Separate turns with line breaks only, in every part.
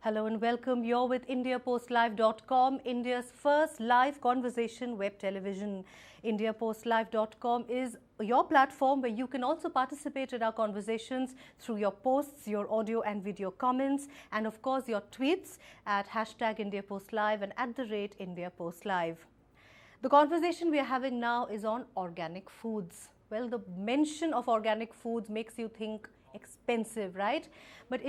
Hello and welcome. You're with IndiaPostLive.com, India's first live conversation web television. IndiaPostLive.com is your platform where you can also participate in our conversations through your posts, your audio and video comments, and of course your tweets at #IndiaPostLive and @IndiaPostLive. The conversation we are having now is on organic foods. Well, the mention of organic foods makes you think expensive, right? But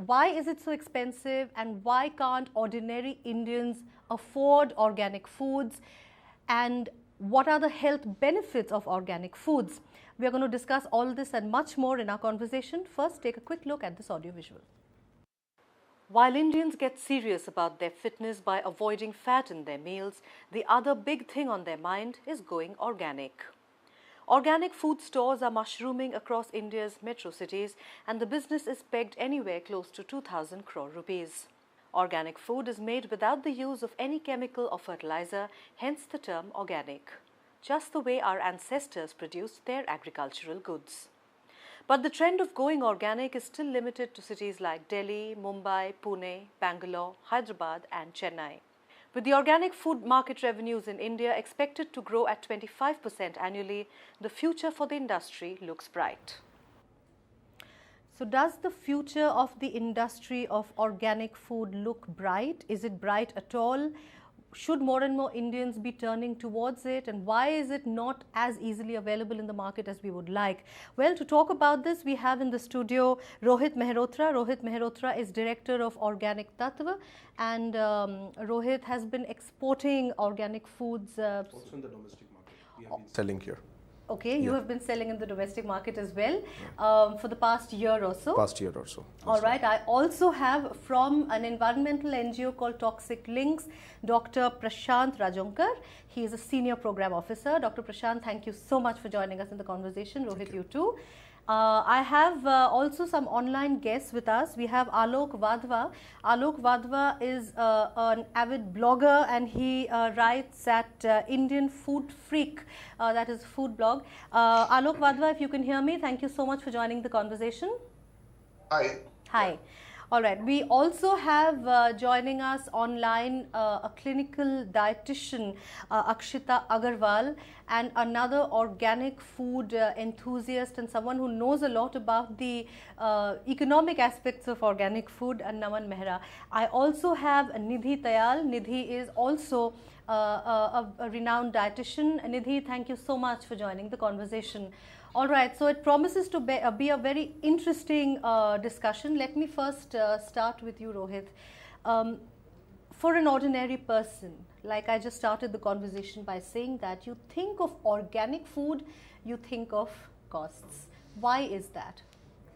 why is it so expensive, and why can't ordinary Indians afford organic foods, and what are the health benefits of organic foods? We are going to discuss all this and much more in our conversation. First, take a quick look at this audiovisual. While Indians get serious about their fitness by avoiding fat in their meals, the other big thing on their mind is going organic. Organic food stores are mushrooming across India's metro cities, and the business is pegged anywhere close to 2,000 crore rupees. Organic food is made without the use of any chemical or fertilizer, hence the term organic, just the way our ancestors produced their agricultural goods. But the trend of going organic is still limited to cities like Delhi, Mumbai, Pune, Bangalore, Hyderabad and Chennai. With the organic food market revenues in India expected to grow at 25% annually, the future for the industry looks bright. So does the future of the industry of organic food look bright? Is it bright at all? Should more and more Indians be turning towards it, and why is it not as easily available in the market as we would like? Well, to talk about this, we have in the studio Rohit Mehrotra. Rohit Mehrotra is Director of Organic Tattva, and Rohit has been exporting organic foods.
Also in the domestic market, we have been selling here.
Okay, you have been selling in the domestic market as well for the past year or so.
Past year or so.
All right. I also have from an environmental NGO called Toxic Links, Dr. Prashant Rajonkar. He is a senior program officer. Dr. Prashant, thank you so much for joining us in the conversation. Rohit, you too. I have also some online guests with us. We have Alok Wadhwa. Alok Wadhwa is an avid blogger, and he writes at Indian Food Freak, that is food blog. Alok Wadhwa, if you can hear me, thank you so much for joining the conversation.
Hi.
Hi. All right. We also have joining us online a clinical dietitian, Akshita Agarwal, and another organic food enthusiast and someone who knows a lot about the economic aspects of organic food, Naman Mehra. I also have Nidhi Tayal. Nidhi is also a renowned dietitian. Nidhi, thank you so much for joining the conversation. All right, so it promises to be a very interesting discussion. Let me first start with you, Rohit. For an ordinary person, like I just started the conversation by saying that you think of organic food, you think of costs. Why is that?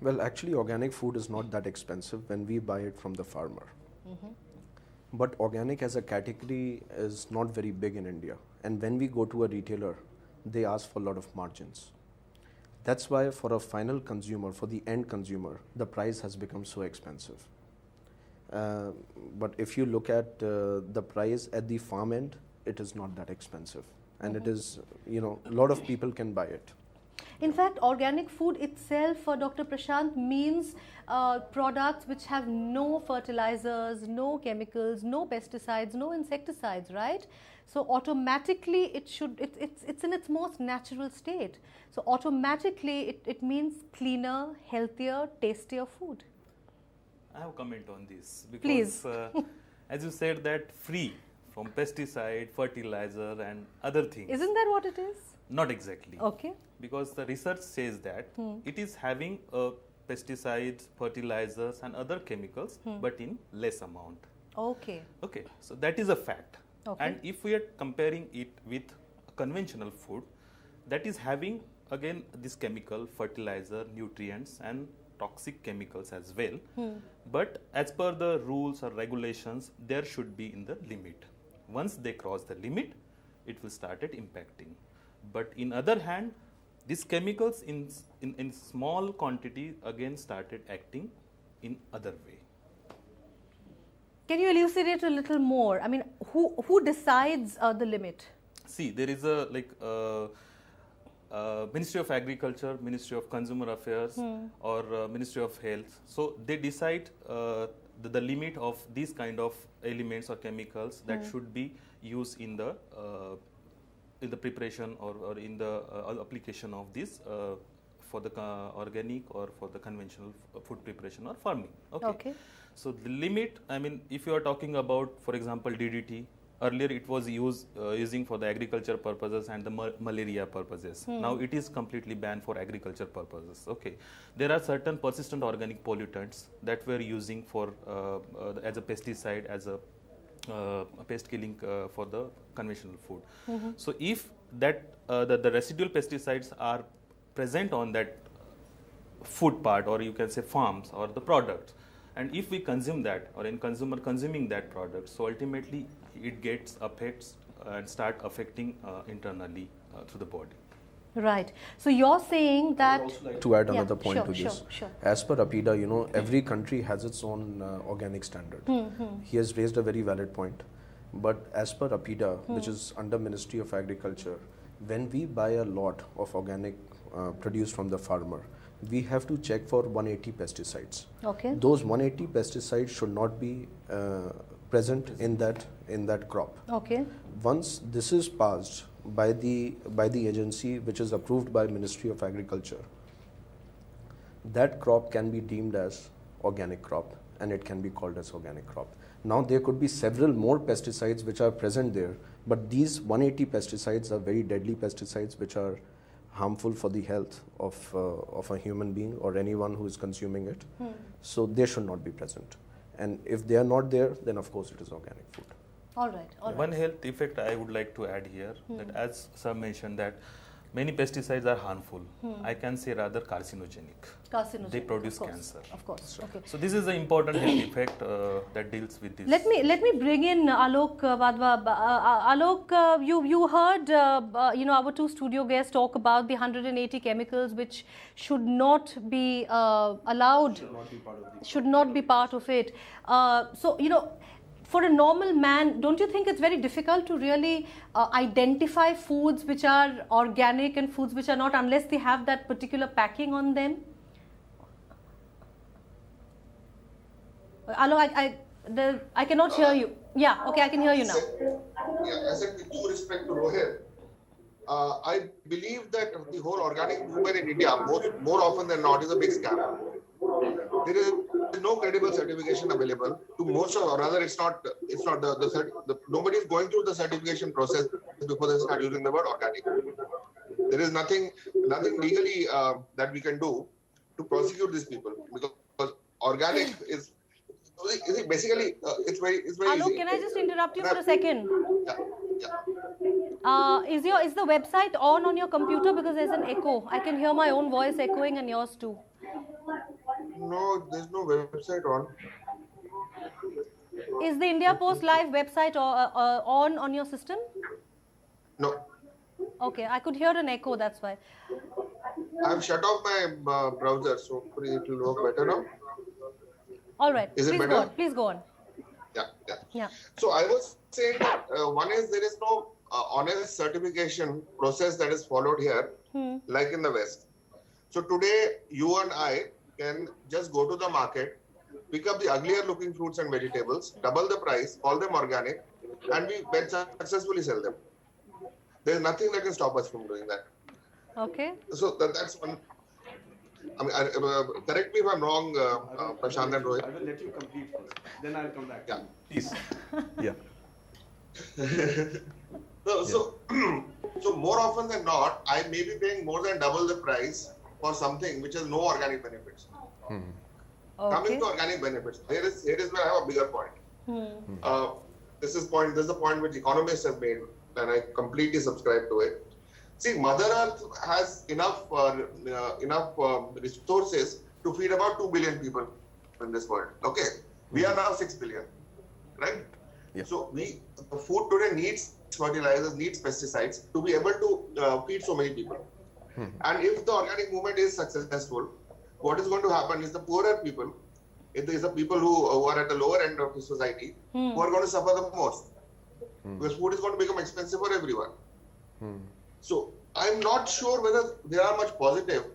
Well, actually, organic food is not that expensive when we buy it from the farmer. But organic as a category is not very big in India. And when we go to a retailer, they ask for a lot of margins. That's why for a final consumer, for the end consumer, the price has become so expensive. But if you look at the price at the farm end, it is not that expensive. And it is, a lot of people can buy it.
In fact, organic food itself for Dr. Prashant means products which have no fertilizers, no chemicals, no pesticides, no insecticides, right? So automatically it's in its most natural state. So automatically it means cleaner, healthier, tastier food.
I have a comment on this because
Please.
As you said that free from pesticide, fertilizer and other things.
Isn't that what it is?
Not exactly.
Okay.
Because the research says that it is having pesticides, fertilizers and other chemicals but in less amount.
Okay.
Okay, so that is a fact.
Okay.
And if we are comparing it with conventional food, that is having again this chemical, fertilizer, nutrients and toxic chemicals as well. But as per the rules or regulations, there should be in the limit. Once they cross the limit, it will start impacting. But in other hand, these chemicals in small quantity again started acting in other way.
Can you elucidate a little more? I mean, who decides the limit?
See, there is Ministry of Agriculture, Ministry of Consumer Affairs, or Ministry of Health. So they decide the limit of these kind of elements or chemicals that should be used in the preparation or in the application of this for the organic or for the conventional food preparation or farming. Okay. So the limit, I mean, if you are talking about, for example, DDT, earlier it was using for the agriculture purposes and the malaria purposes. Now it is completely banned for agriculture purposes. Okay, there are certain persistent organic pollutants that we're using for as a pesticide, as a pest killing for the conventional food. So if that the residual pesticides are present on that food part, or you can say farms or the products, and if we consume that, or in consumer consuming that product, so ultimately it gets affects and start affecting internally through the body.
Right. So you're saying that.
I would also like to add another point to this.
Sure.
As per APIDA, you know, every country has its own organic standard. He has raised a very valid point. But as per APIDA, which is under Ministry of Agriculture, when we buy a lot of organic produce from the farmer, we have to check for 180 pesticides.
Okay.
Those 180 pesticides should not be present in that crop.
Okay.
Once this is passed by the agency which is approved by Ministry of Agriculture, that crop can be deemed as organic crop and it can be called as organic crop. Now there could be several more pesticides which are present there, but these 180 pesticides are very deadly pesticides which are harmful for the health of a human being or anyone who is consuming it. So they should not be present. And if they are not there, then of course it is organic food.
All right.
One health effect I would like to add here, that as sir mentioned that many pesticides are harmful. I can say rather carcinogenic. They produce cancer.
Of course. Okay.
So this is an important health effect that deals with this.
Let me bring in Alok Wadhwa. Alok, you heard our two studio guests talk about the 180 chemicals which should not be allowed. Should not be part of it. So for a normal man, don't you think it's very difficult to really identify foods which are organic and foods which are not, unless they have that particular packing on them? Alok, I cannot hear you. Yeah, okay, I can hear you now.
I said with due respect to Rohit, I believe that the whole organic movement in India, more often than not, is a big scam. There is no credible certification available to most of, or rather, it's not nobody is going through the certification process before they start using the word organic. There is nothing legally that we can do to prosecute these people, because organic is basically it's very
Alok,
easy.
can I just interrupt you for a second?
Yeah.
Is the website on your computer, because there's an echo? I can hear my own voice echoing and yours too.
No, there's no website on.
Is the India Post Live website on your system?
No.
Okay, I could hear an echo, that's why.
I've shut off my browser, so hopefully it will work better now.
All right,
Is it
please
better?
go on. Please go on.
Yeah. So I was saying that one is there is no honest certification process that is followed here, like in the West. So today, you and I can just go to the market, pick up the uglier looking fruits and vegetables, double the price, call them organic, and we can successfully sell them. There is nothing that can stop us from doing that.
Okay.
So that's one. I mean, correct me if I'm wrong, Prashant and Rohit.
I will let you complete first, then I'll come back.
Yeah.
Please. Yeah.
So more often than not, I may be paying more than double the price for something which has no organic benefits.
Okay.
Coming to organic benefits, here is where I have a bigger point. This is the point which economists have made, and I completely subscribe to it. See, Mother Earth has enough resources to feed about 2 billion people in this world. Okay, we are now 6 billion, right?
Yeah.
So the food today needs fertilizers, needs pesticides to be able to feed so many people. And if the organic movement is successful, what is going to happen is the poorer people, it is the people who are at the lower end of the society, who are going to suffer the most. Because food is going to become expensive for everyone. So I'm not sure whether there are much positives.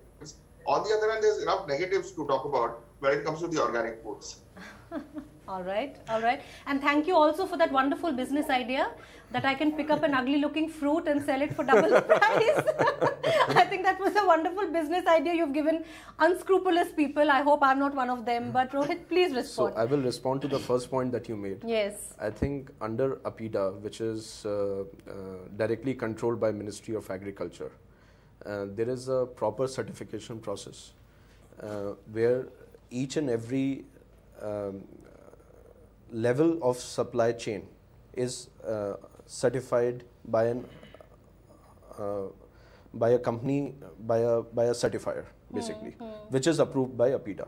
On the other hand, there's enough negatives to talk about when it comes to the organic foods.
All right, all right. And thank you also for that wonderful business idea that I can pick up an ugly looking fruit and sell it for double the price. I think that was a wonderful business idea you've given unscrupulous people. I hope I'm not one of them. But Rohit, please respond.
So I will respond to the first point that you made.
Yes.
I think under APIDA, which is directly controlled by Ministry of Agriculture, there is a proper certification process where each and every level of supply chain is certified by a company, by a certifier, basically, which is approved by APIDA.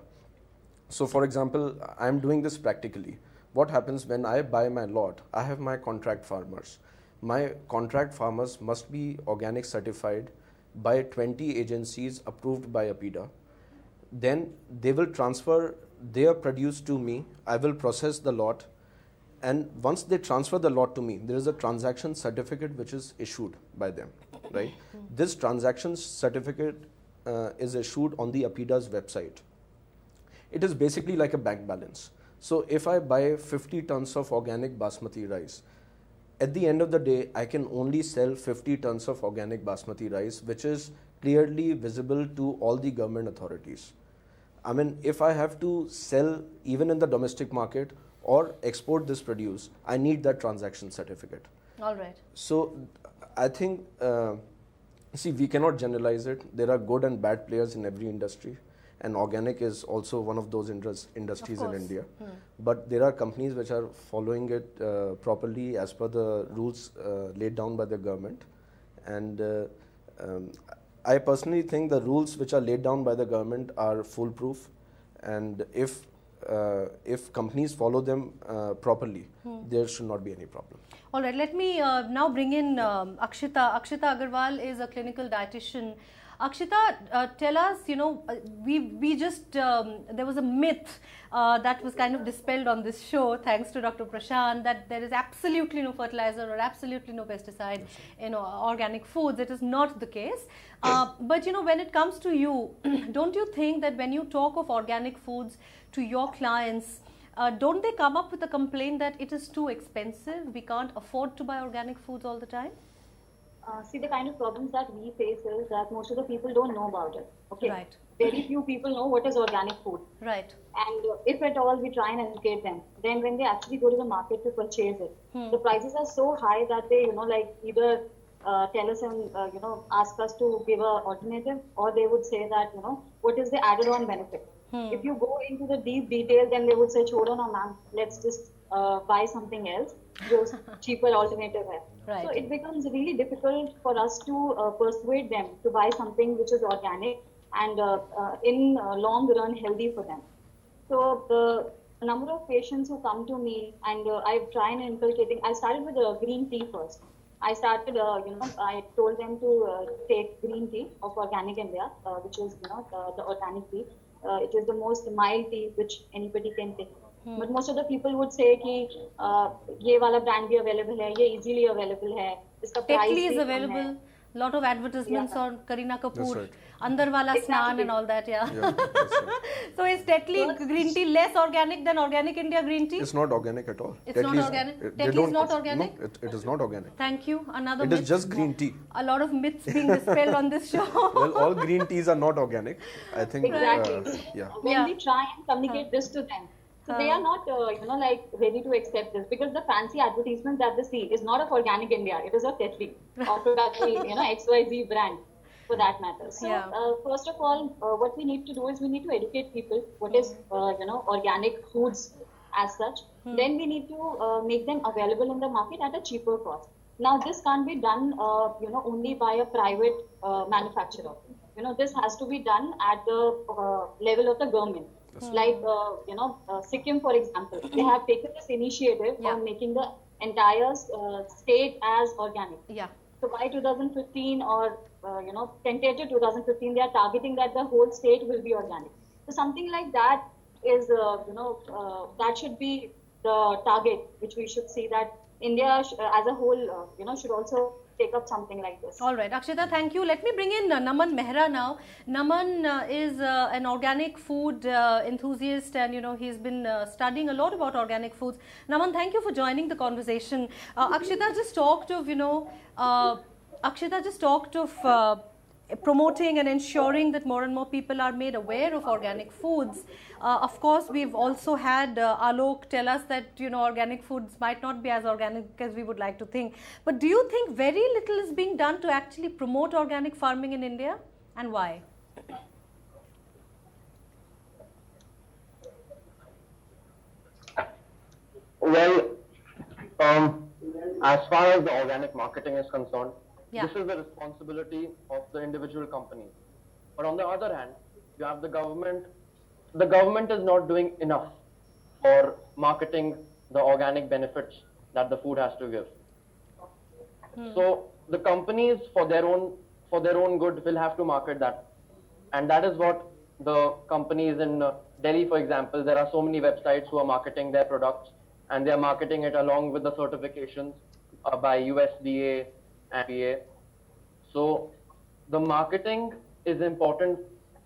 So, for example, I am doing this practically. What happens when I buy my lot? I have my contract farmers. My contract farmers must be organic certified by 20 agencies approved by APIDA. Then they will transfer their produce to me. I will process the lot, and once they transfer the lot to me, there is a transaction certificate which is issued by them, right? This transaction certificate is issued on the APIDA's website. It is basically like a bank balance. So if I buy 50 tons of organic basmati rice, at the end of the day, I can only sell 50 tons of organic basmati rice, which is clearly visible to all the government authorities. I mean, if I have to sell even in the domestic market or export this produce, I need that transaction certificate.
All right.
So I think, see, we cannot generalize it. There are good and bad players in every industry, and organic is also one of those industries in India. But there are companies which are following it properly as per the rules laid down by the government. And I personally think the rules which are laid down by the government are foolproof, and if companies follow them properly, there should not be any problem.
All right, let me now bring in Akshita. Akshita Agarwal is a clinical dietitian. Akshita, tell us, we just, there was a myth that was kind of dispelled on this show, thanks to Dr. Prashant, that there is absolutely no fertilizer or absolutely no pesticide in organic foods. It is not the case. But, when it comes to you, don't you think that when you talk of organic foods to your clients, don't they come up with a complaint that it is too expensive? We can't afford to buy organic foods all the time?
See, the kind of problems that we face is that most of the people don't know about it. Okay.
Right.
Very few people know what is organic food.
Right.
And if at all we try and educate them, then when they actually go to the market to purchase it, the prices are so high that they, either tell us and, ask us to give an alternative, or they would say that, what is the added on benefit? If you go into the deep detail, then they would say, "Chodo na ma'am, let's just buy something else, just cheaper alternative hai."
Right.
So it becomes really difficult for us to persuade them to buy something which is organic and in long run healthy for them. So the number of patients who come to me, and I've tried inculcating, I started with green tea first. I started, I told them to take green tea of Organic India, which is, the organic tea. It is the most mild tea which anybody can take. But most of the people would say कि ये वाला brand भी available है, ये easily available है, इसका price
Tetley is
भी कम
available.
है.
Lot of advertisements on Kareena Kapoor,
right.
Andar wala snan and all that, yeah.
That's right.
So is Tetley green tea less organic than Organic India green tea?
It's not organic at all.
It's not organic?
They
Tetley is
don't-
not organic?
No, it is not organic.
Thank you. Another
It
myth.
is just green tea.
A lot of myths being dispelled on this show.
Well, all green teas are not organic. I think.
Exactly.
Yeah.
When
Yeah.
we try and communicate this to them, so they are not, ready to accept this, because the fancy advertisement that they see is not of Organic India. It is of Tetley, or probably, XYZ brand, for that matter. So,
Yeah.
first of all, what we need to do is we need to educate people what is, organic foods as such. Then we need to make them available in the market at a cheaper cost. Now, this can't be done, only by a private manufacturer. This has to be done at the level of the government. Like, Sikkim, for example, they have taken this initiative
Yeah.
on making the entire state as organic.
Yeah.
So by 2015 or, tentative 2015, they are targeting that the whole state will be organic. So something like that is, that should be the target, which we should see that India as a whole, should also take up something like this.
All right, Akshita, thank you. Let me bring in Naman Mehra now. Naman is an organic food enthusiast, and he's been studying a lot about organic foods. Naman, thank you for joining the conversation. Akshita just talked of promoting and ensuring that more and more people are made aware of organic foods. Of course, we've also had Alok tell us that organic foods might not be as organic as we would like to think. But do you think very little is being done to actually promote organic farming in India, and why?
Well, as far as the organic marketing is concerned, this is the responsibility of the individual companies. But on the other hand, you have the government. The government is not doing enough for marketing the organic benefits that the food has to give. So the companies, for their own good, will have to market that, and that is what the companies in Delhi, for example, there are so many websites who are marketing their products, and they are marketing it along with the certifications by USDA and PA. So the marketing is important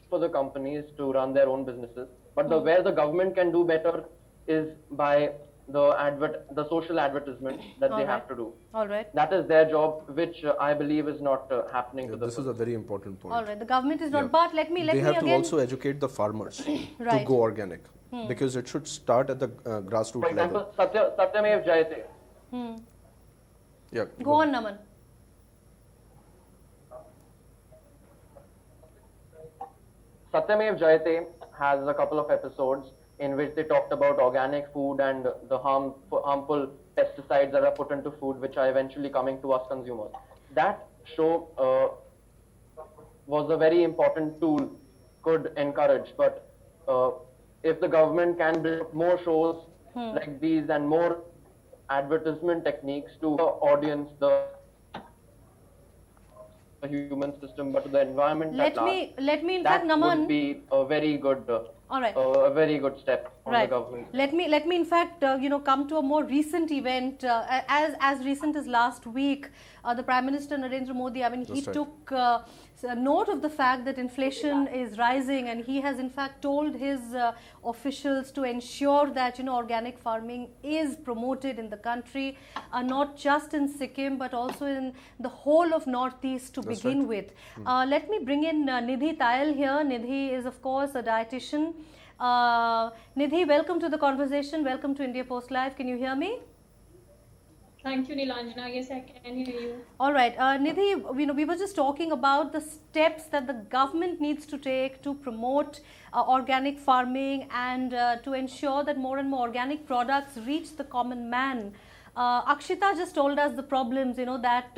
for the companies to run their own businesses, but where the government can do better is by the social advertisement that they have to do.
All right.
That is their job, which I believe is not happening to the
This is a very important point.
All right. The government is not, but let me
They have to
again
also educate the farmers to
Right.
go organic, because it should start at the
For
grassroots
example,
level.
Satyamev Jayate.
Yeah.
go on, Naman.
Satyamev Jayate has a couple of episodes in which they talked about organic food and the harmful pesticides that are put into food, which are eventually coming to us consumers. That show was a very important tool, could encourage, but if the government can build more shows like these and more advertisement techniques to the audience, the human system, but to the environment
Let me in fact, Naman,
would be a very good
all right.
a very good step on the government.
Let me in fact come to a more recent event, as recent as last week. The Prime Minister Narendra Modi, he took note of the fact that inflation is rising, and he has in fact told his officials to ensure that organic farming is promoted in the country, not just in Sikkim but also in the whole of Northeast to begin with. Let me bring in Nidhi Tayal here. Nidhi is of course a dietitian. Nidhi, welcome to the conversation. Welcome to India Post Live. Can you hear me?
Thank you, Nilanjana. Yes, I can hear you.
All right, Nidhi, we were just talking about the steps that the government needs to take to promote organic farming and to ensure that more and more organic products reach the common man. Akshita just told us the problems, that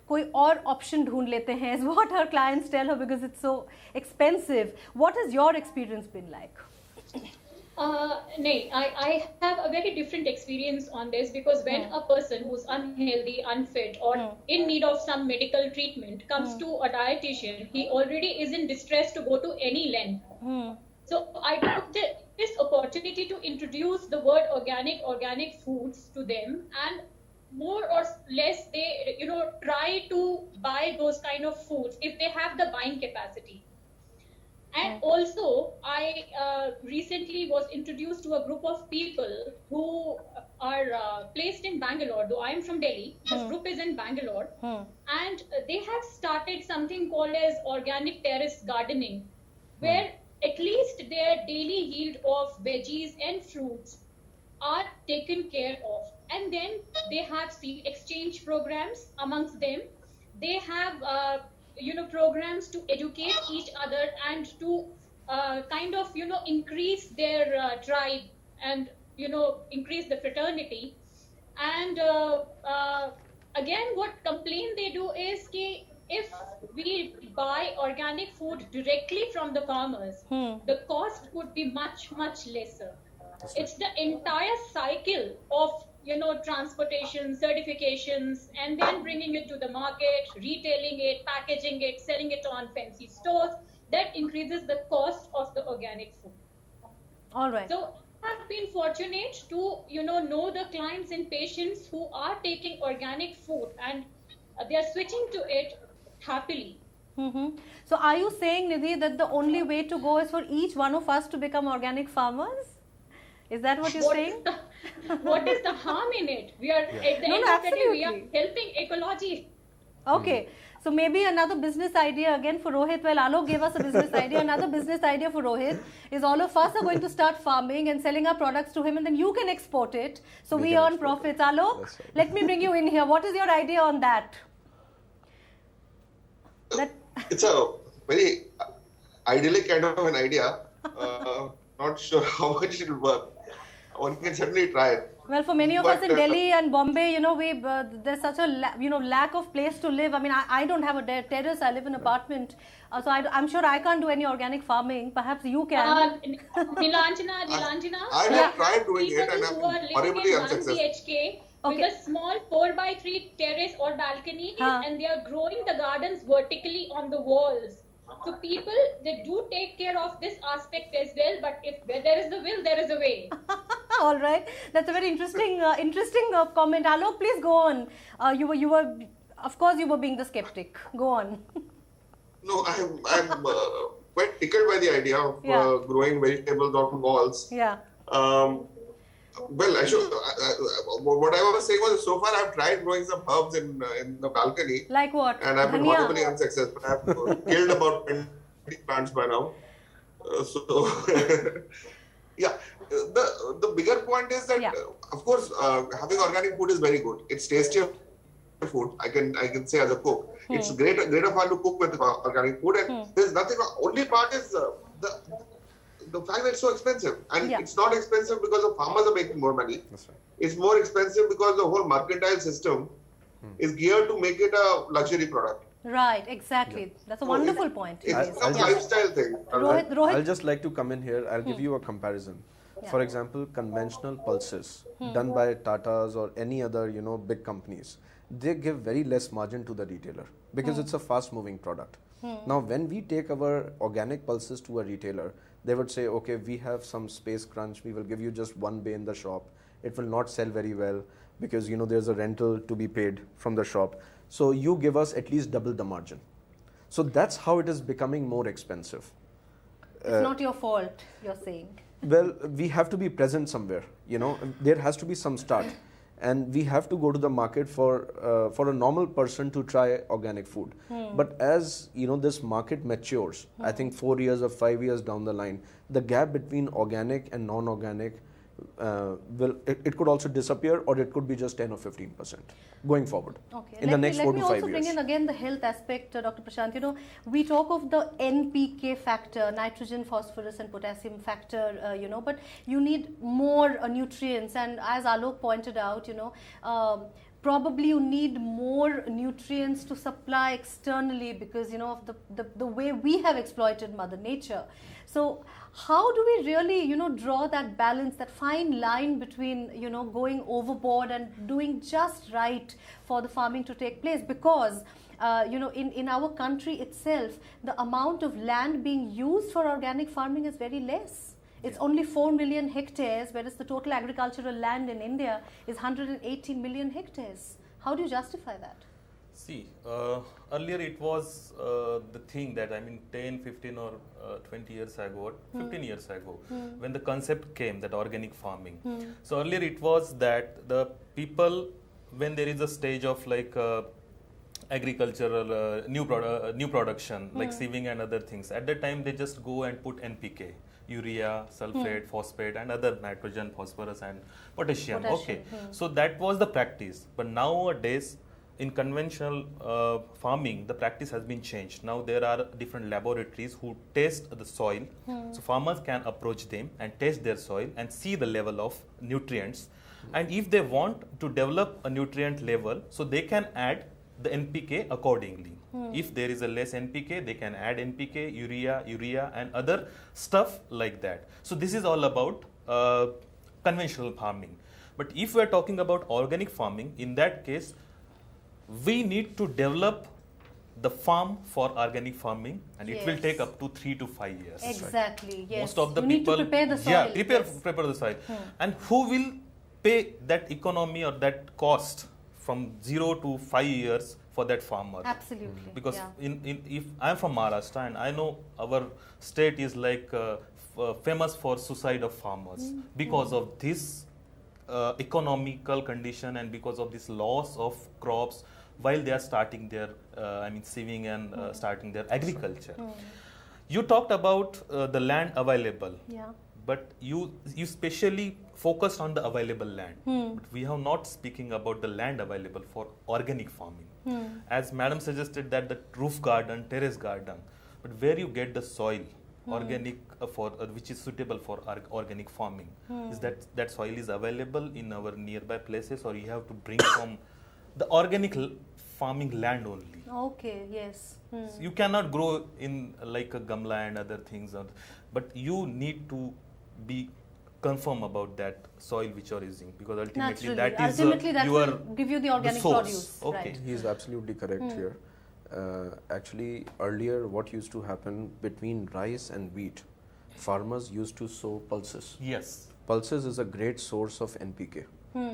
koi aur option dhoond lete hain is what her clients tell her because it's so expensive. What has your experience been like?
I have a very different experience on this, because when a person who's unhealthy, unfit, or in need of some medical treatment comes to a dietitian, he already is in distress to go to any length. So I took this opportunity to introduce the word organic foods to them, and more or less they try to buy those kind of foods if they have the buying capacity. And also, I recently was introduced to a group of people who are placed in Bangalore. Though I am from Delhi, this group is in Bangalore, and they have started something called as organic terrace gardening, where at least their daily yield of veggies and fruits are taken care of. And then they have seed exchange programs amongst them. They have programs to educate each other and to increase their tribe and increase the fraternity. And again, what complaint they do is that if we buy organic food directly from the farmers, the cost would be much lesser. It's the entire cycle of transportation, certifications, and then bringing it to the market, retailing it, packaging it, selling it on fancy stores, that increases the cost of the organic food.
All right.
So I've been fortunate to know the clients and patients who are taking organic food, and they are switching to it happily.
So are you saying, Nidhi, that the only way to go is for each one of us to become organic farmers? Is that what you're saying?
What is the harm in it? We are, at the end of the day, we are helping ecology.
Okay. So maybe another business idea again for Rohit. Well, Alok gave us a business idea. Another business idea for Rohit is all of us are going to start farming and selling our products to him, and then you can export it. So we earn profits. Alok, right. Let me bring you in here. What is your idea on that?
It's a very idyllic kind of an idea. Not sure how much it will work. One can certainly try it.
Well, for many of us in Delhi and Bombay, you know, there's such a lack of place to live. I mean, I don't have a terrace. I live in an apartment, so I'm sure I can't do any organic farming. Perhaps you can.
Nilanjana,
I have tried doing it and I'm horribly unsuccessful.
BHK with a small 4x3 terrace or balcony, and they are growing the gardens vertically on the walls. So people, they do take care of this aspect as well, but if where there is the will, there is a way.
All right, that's a very interesting comment. Alok, please go on. You were, of course, you were being the skeptic. Go on.
No, I'm quite tickled by the idea of growing vegetables on walls.
Yeah.
Well, what I was saying was, so far I've tried growing some herbs in the balcony.
Like what?
And I've been horribly unsuccessful. I've killed about 20 plants by now. Yeah. The bigger point is that, of course, having organic food is very good. It's tastier food. I can say as a cook, it's greater fun to cook with organic food. And there's nothing. Only part is the fact that it's so expensive, and it's not expensive because the farmers are making more money.
That's right.
It's more expensive because the whole mercantile system is geared to make it a luxury product.
Right, exactly. That's a wonderful point.
It's a lifestyle thing.
Rohit,
I'll just like to come in here. I'll give you a comparison. For example, conventional pulses done by Tatas or any other, big companies, they give very less margin to the retailer because it's a fast-moving product. Now, when we take our organic pulses to a retailer, they would say, okay, we have some space crunch. We will give you just one bay in the shop. It will not sell very well because, there's a rental to be paid from the shop. So you give us at least double the margin. So that's how it is becoming more expensive.
It's not your fault, you're saying.
Well, we have to be present somewhere, there has to be some start. And we have to go to the market for a normal person to try organic food. But as this market matures, I think 4 years or 5 years down the line, the gap between organic and non-organic it could also disappear, or it could be just 10 or 15% going forward in the next 4 to 5 years. Let me also bring in again
the health aspect, Dr. Prashant. We talk of the NPK factor, nitrogen, phosphorus and potassium factor, but you need more nutrients, and as Alok pointed out, probably you need more nutrients to supply externally because of the way we have exploited Mother Nature. So how do we really draw that balance, that fine line between going overboard and doing just right for the farming to take place? Because in our country itself, the amount of land being used for organic farming is very less. It's only 4 million hectares, whereas the total agricultural land in India is 180 million hectares. How do you justify that?
See, earlier it was the thing that, 10, 15 or 20 years ago, 15 years ago, when the concept came, that organic farming. So earlier it was that the people, when there is a stage of agricultural new production, like sieving and other things, at that time they just go and put NPK. Urea, sulfate, phosphate and other nitrogen, phosphorus and potassium. Okay, so that was the practice. But nowadays, in conventional farming, the practice has been changed. Now there are different laboratories who test the soil. So farmers can approach them and test their soil and see the level of nutrients. And if they want to develop a nutrient level, so they can add the NPK accordingly. If there is a less NPK, they can add NPK, urea and other stuff like that. So this is all about conventional farming. But if we are talking about organic farming, in that case, we need to develop the farm for organic farming, and it will take up to 3 to 5 years.
Exactly, yes.
Most of the
you
people
need to prepare the soil.
Prepare the soil. And who will pay that economy or that cost from 0 to 5 years for that farmer.
Absolutely.
Because
yeah.
if I'm from Maharashtra and I know our state is like famous for suicide of farmers because of this economical condition and because of this loss of crops while they are starting their sieving and starting their agriculture. You talked about the land available.
Yeah.
But you specially focused on the available land. But we have not speaking about the land available for organic farming. As madam suggested that the roof garden, terrace garden, but where you get the soil organic for which is suitable for organic farming, is that soil is available in our nearby places, or you have to bring from the organic farming land only?
Okay, yes.
So you cannot grow in like a gamla and other things, but you need to be confirm about that soil which you are using, because ultimately that is
that
your
will give you the organic produce.
Okay.
Right.
He is absolutely correct here. Actually, earlier what used to happen between rice and wheat, farmers used to sow pulses.
Yes.
Pulses is a great source of NPK.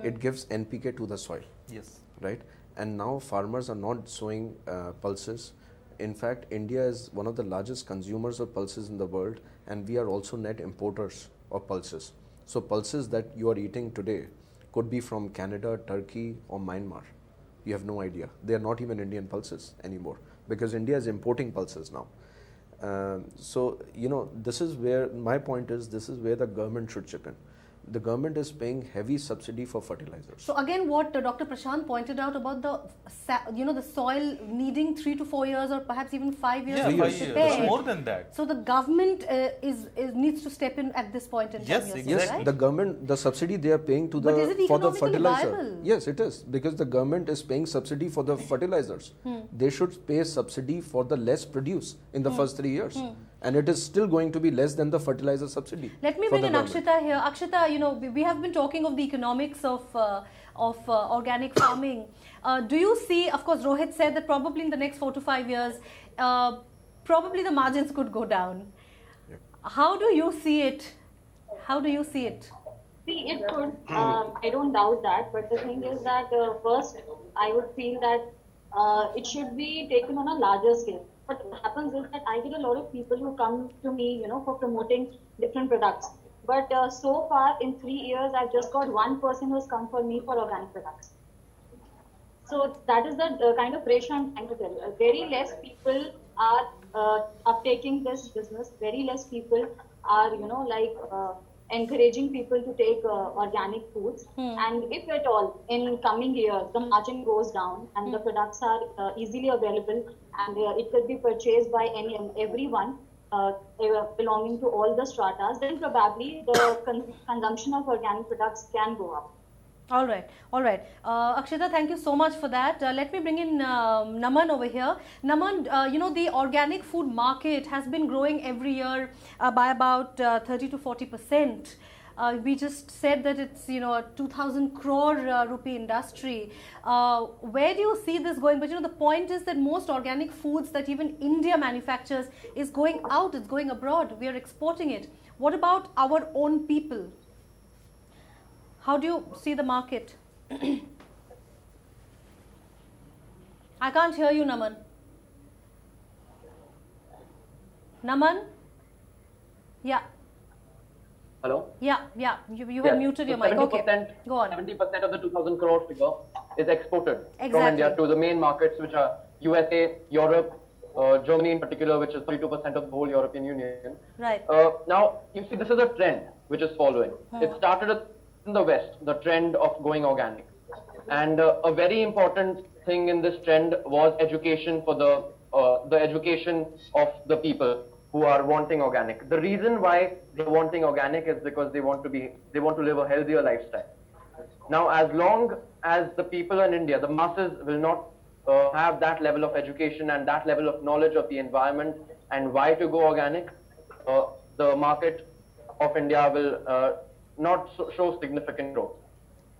It gives NPK to the soil.
Yes.
Right? And now farmers are not sowing pulses. In fact, India is one of the largest consumers of pulses in the world, and we are also net importers of pulses. So pulses that you are eating today could be from Canada, Turkey, or Myanmar. You have no idea. They are not even Indian pulses anymore, because India is importing pulses now. So, this is where my point is, this is where the government should chip in. The government is paying heavy subsidy for fertilizers.
So again, what Dr. Prashant pointed out about the soil needing 3 to 4 years or perhaps even 5 years
to
5
years. It's more than that.
So the government needs to step in at this point in time.
Yes, exactly.
Yes, the government, the subsidy they are paying to
But is it
for the
economically
fertilizer.
viable?
Yes, it is, because the government is paying subsidy for the fertilizers. They should pay subsidy for the less produce in the first 3 years. And it is still going to be less than the fertilizer subsidy.
Let me bring in Akshita here. Akshita, we have been talking of the economics of organic farming. Do you see, of course, Rohit said that probably in the next 4 to 5 years, probably the margins could go down.
Yep.
How do you see it? How do you see it?
See, it could. I don't doubt that. But the thing is that first, I would feel that it should be taken on a larger scale. But what happens is that I get a lot of people who come to me, for promoting different products. But so far, in 3 years, I've just got one person who's come for me for organic products. So that is the kind of ratio I'm trying to tell you. Very less people are uptaking this business. Very less people are, encouraging people to take organic foods. And if at all, in coming years, the margin goes down and the products are easily available and it could be purchased by everyone belonging to all the stratas, then probably the consumption of organic products can go up.
All right. Akshita, thank you so much for that. Let me bring in Naman over here. Naman, the organic food market has been growing every year by about 30 to 40%. We just said that it's, a 2,000 crore rupee industry. Where do you see this going? But, the point is that most organic foods that even India manufactures is going out, it's going abroad. We are exporting it. What about our own people? How do you see the market? I can't hear you, Naman. Naman? Yeah.
Hello?
Yeah. You have muted your mic. Okay. Go on.
70% of the 2,000 crore figure is exported
Exactly.
from India to the main markets, which are USA, Europe, Germany in particular, which is 32% of the whole European Union.
Right.
Now, you see, this is a trend which is following. It started in the West, the trend of going organic. And a very important thing in this trend was education for the education of the people who are wanting organic. The reason why they're wanting organic is because they want to live a healthier lifestyle. Now, as long as the people in India, the masses, will not have that level of education and that level of knowledge of the environment and why to go organic, the market of India will not show significant growth.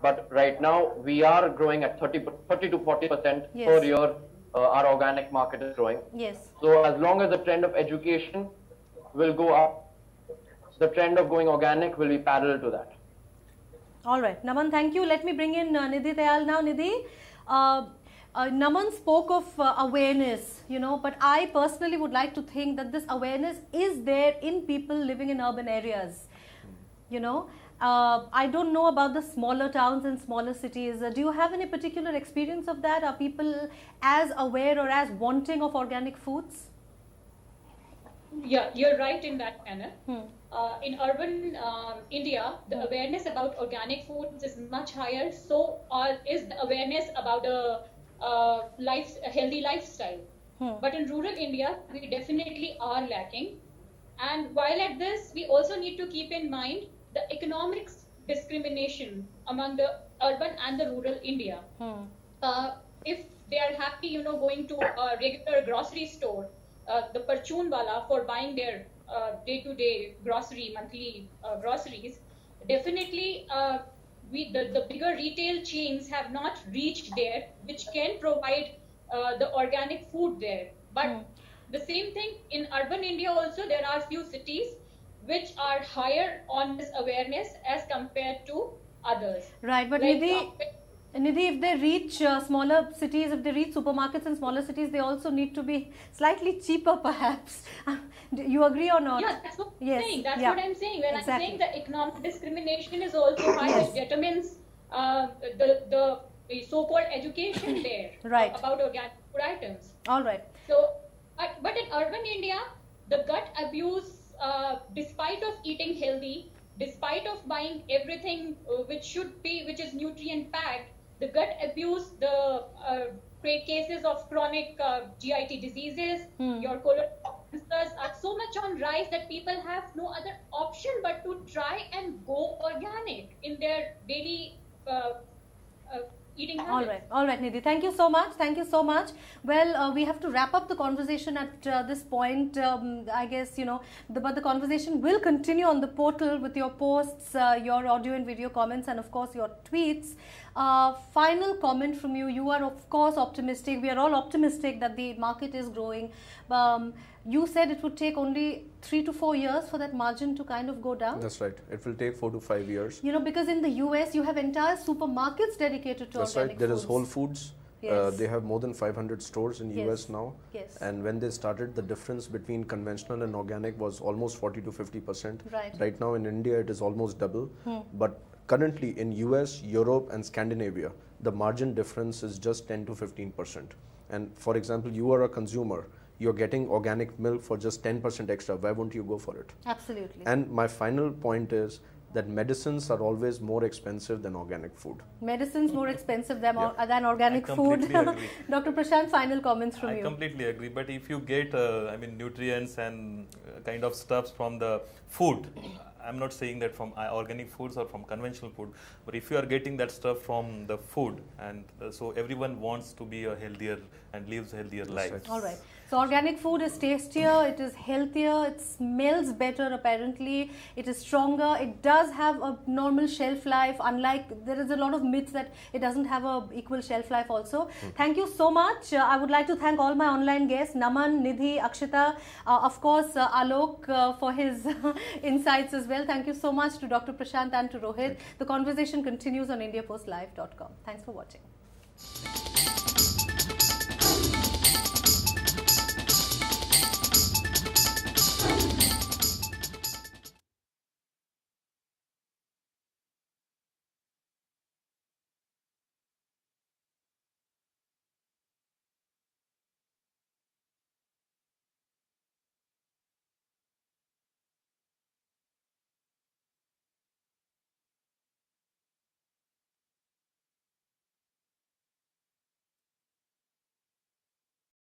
But right now, we are growing at 30 to 40%
Yes.
per year. Our organic market is growing.
Yes.
So as long as the trend of education will go up, the trend of going organic will be parallel to that.
All right. Naman, thank you. Let me bring in Nidhi Dayal now. Nidhi, Naman spoke of awareness, but I personally would like to think that this awareness is there in people living in urban areas. I don't know about the smaller towns and smaller cities. Do you have any particular experience of that? Are people as aware or as wanting of organic foods?
Yeah, you're right in that manner. In urban India, the awareness about organic foods is much higher. So is the awareness about a healthy lifestyle. But in rural India, we definitely are lacking. And while at this, we also need to keep in mind the economics discrimination among the urban and the rural India. If they are happy, going to a regular grocery store, the Parchun wala, for buying their day-to-day monthly groceries, definitely the bigger retail chains have not reached there, which can provide the organic food there. But the same thing in urban India also, there are few cities which are higher on this awareness as compared to others.
Right, but Nidhi, if they reach smaller cities, if they reach supermarkets in smaller cities, they also need to be slightly cheaper perhaps. You agree or not?
Yeah, that's what I'm saying. That's what I'm saying. When I'm saying the economic discrimination is also high, which determines the so-called education there about organic food items.
All right.
So, but in urban India, the gut abuse, despite of eating healthy, despite of buying everything which is nutrient packed, the gut abuse, the cases of chronic GIT diseases, your colon cancers are so much on rise that people have no other option but to try and go organic in their daily eating habits.
All right, Nidhi. Thank you so much. Well, we have to wrap up the conversation at this point. I guess, but the conversation will continue on the portal with your posts, your audio and video comments, and of course your tweets. Final comment from you. You are of course optimistic. We are all optimistic that the market is growing. You said it would take only 3 to 4 years for that margin to kind of go down.
That's right. It will take 4 to 5 years.
Because in the US, you have entire supermarkets dedicated to
That's
organic
right. There
foods.
is Whole Foods.
Yes.
They have more than 500 stores in US now.
Yes.
And when they started, the difference between conventional and organic was almost 40 to 50%. Right now in India, it is almost double. But currently in US, Europe and Scandinavia, the margin difference is just 10 to 15%. And for example, you are a consumer. You're getting organic milk for just 10% extra. Why won't you go for it?
Absolutely.
And my final point is that medicines are always more expensive than organic food.
Medicines more expensive than organic food.
Agree.
Dr. Prashant, final comments from you.
I completely agree. But if you get, nutrients and kind of stuffs from the food, I'm not saying that from organic foods or from conventional food, but if you are getting that stuff from the food, and so everyone wants to be a healthier and lives a healthier life.
Right.
All right. So organic food is tastier, it is healthier, it smells better apparently, it is stronger, it does have a normal shelf life, unlike there is a lot of myths that it doesn't have a equal shelf life also. Thank you so much. I would like to thank all my online guests, Naman, Nidhi, Akshita, of course Alok for his insights as well. Thank you so much to Dr. Prashant and to Rohit. The conversation continues on IndiaPostLive.com. Thanks for watching.